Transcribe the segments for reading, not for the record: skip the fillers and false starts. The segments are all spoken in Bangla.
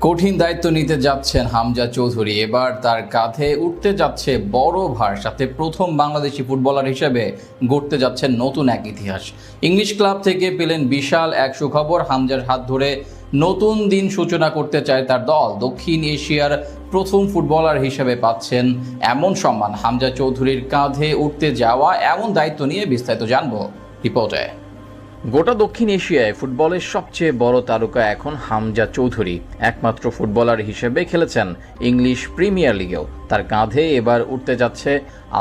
কঠিন দায়িত্ব নিতে যাচ্ছেন হামজা চৌধুরী। এবার তার কাঁধে উঠতে যাচ্ছে বড় ভার, সাথে প্রথম বাংলাদেশি ফুটবলার হিসেবে গড়তে যাচ্ছেন নতুন এক ইতিহাস। ইংলিশ ক্লাব থেকে পেলেন বিশাল এক সুখবর। হামজার হাত ধরে নতুন দিন সূচনা করতে চায় তার দল। দক্ষিণ এশিয়ার প্রথম ফুটবলার হিসেবে পাচ্ছেন এমন সম্মান। হামজা চৌধুরীর কাঁধে উঠতে যাওয়া এমন দায়িত্ব নিয়ে বিস্তারিত জানবো রিপোর্টে। গোটা দক্ষিণ এশিয়ায় ফুটবলের সবচেয়ে বড় তারকা এখন হামজা চৌধুরী। একমাত্র ফুটবলার হিসেবে খেলেছেন ইংলিশ প্রিমিয়ার লিগেও। তার কাঁধে এবার উঠতে যাচ্ছে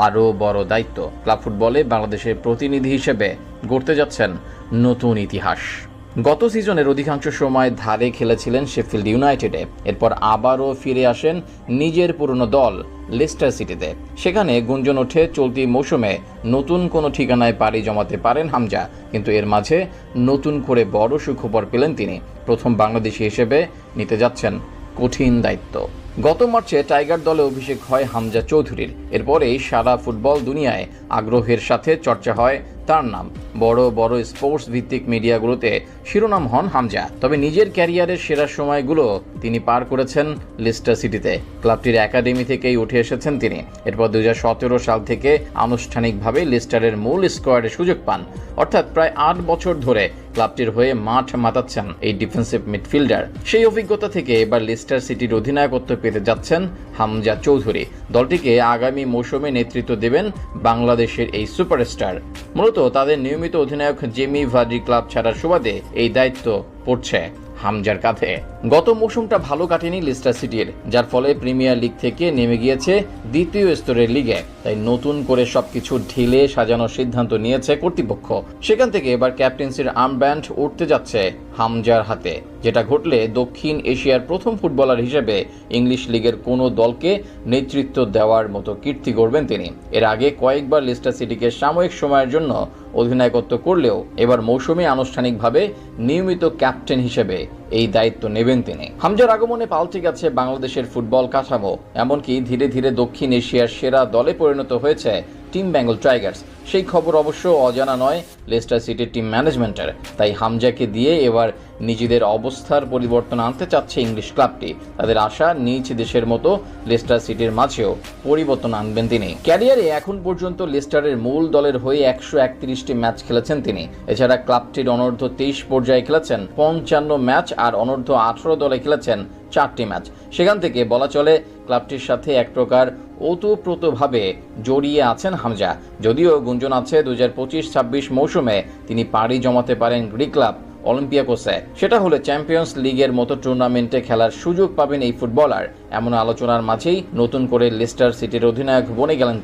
আরও বড় দায়িত্ব। ক্লাব ফুটবলে বাংলাদেশের প্রতিনিধি হিসেবে গড়তে যাচ্ছেন নতুন ইতিহাস। গত সিজনের অধিকাংশ সময় ধারে খেলেছিলেন শেফিল্ড ইউনাইটেডে। এরপর আবারও ফিরে আসেন নিজের পুরনো দল লেস্টার সিটিতে। সেখানে গুঞ্জন ওঠে চলতি মৌসুমে নতুন কোনো ঠিকানায় পাড়ি জমাতে পারেন হামজা। কিন্তু এর মাঝে নতুন করে বড় সুখবর পেলেন তিনি। প্রথম বাংলাদেশি হিসেবে নিতে যাচ্ছেন কঠিন দায়িত্ব। গত মার্চে টাইগার দলে অভিষেক হয় হামজা চৌধুরীর। এরপরেই সারা ফুটবল দুনিয়ায় আগ্রহের সাথে চর্চা হয় তার নাম। বড় বড় স্পোর্টস ভিত্তিক মিডিয়াগুলোতে শিরোনাম হন হামজা। তবে নিজের ক্যারিয়ারের সেরা সময়গুলো তিনি পার করেছেন লেস্টার সিটিতে। ক্লাবটির একাডেমি থেকেই উঠে এসেছেন তিনি। এরপর 2017 সাল থেকে আনুষ্ঠানিকভাবে লেস্টারের মূল স্কোয়াডে সুযোগ পান। অর্থাৎ প্রায় 8 বছর ধরে ক্লাবটির হয়ে মাঠ মাতাচ্ছেন এই ডিফেন্সিভ মিডফিল্ডার। সেই অভিজ্ঞতা থেকে এবার লেস্টার সিটির অধিনায়কত্ব পেতে যাচ্ছেন হামজা চৌধুরী। দলটিকে আগামী মৌসুমে নেতৃত্ব দেবেন বাংলাদেশের এই সুপারস্টার। মূলত তাদের নিয়মিত অধিনায়ক জেমি ভার্ডি ক্লাব ছাড়ার সুবাদে এই দায়িত্ব পড়ছে হামজার কাঁধে। গত মৌসুমটা ভালো কাটেনি লেস্টার সিটির, যার ফলে প্রিমিয়ার লিগ থেকে নেমে গিয়েছে দ্বিতীয় স্তরের লিগে। তাই নতুন করে সবকিছু ঢেলে সাজানোর সিদ্ধান্ত নিয়েছে কর্তৃপক্ষ। সেখান থেকে এবার ক্যাপ্টেন্সির আর্মব্যান্ড উঠতে যাচ্ছে হামজার হাতে, যেটা ঘটলে দক্ষিণ এশিয়ার প্রথম ফুটবলার হিসেবে ইংলিশ লিগের কোনো দলকে নেতৃত্ব দেওয়ার মতো কীর্তি গড়বেন তিনি। এর আগে কয়েকবার লেস্টার সিটিকে সাময়িক সময়ের জন্য অধিনায়কত্ব করলেও এবার মৌসুমে আনুষ্ঠানিকভাবে নিয়মিত ক্যাপ্টেন হিসেবে এই দায়িত্ব নেবেন তিনি। হামজার আগমনে পাল্টে গেছে বাংলাদেশের ফুটবল কাঠামো। এমনকি ধীরে ধীরে দক্ষিণ এশিয়ার সেরা দলে পরিণত হয়েছে টিম বেঙ্গল টাইগার্স। সেই খবর অবশ্য অজানা নয় লেস্টার সিটির টিম ম্যানেজমেন্টের। তাই হামজাকে দিয়ে এবার নিজেদের অবস্থার পরিবর্তন আনতে চাচ্ছে ইংলিশ ক্লাবটি। তাদের আশা নিজ দেশের মতো লেস্টার সিটির মাঝেও পরিবর্তন আনবেন তিনি। ক্যারিয়ারে এখন পর্যন্ত লেস্টারের মূল দলের হয়ে 131টি ম্যাচ খেলেছেন তিনি। এছাড়া ক্লাবটির অনূর্ধ্ব 23 পর্যায়ে খেলেছেন 55 ম্যাচ আর অনূর্ধ্ব 18 দলে খেলেছেন 4টি ম্যাচ। সেখান থেকে বলা চলে ক্লাবটির সাথে এক প্রকার ওতপ্রোতভাবে জড়িয়ে আছেন হামজা। যদিও গুঞ্জন আছে 2025-26 মৌসুমে তিনি পাড়ি জমাতে পারেন গ্রিক ক্লাব অলিম্পিয়াকোসে। সেটা হলে চ্যাম্পিয়ন্স লিগের মতো টুর্নামেন্টে খেলার সুযোগ পাবেন এই ফুটবলার। এমন আলোচনার মাঝেই নতুন করে লেস্টার সিটির অধিনায়ক বনে গেলেন।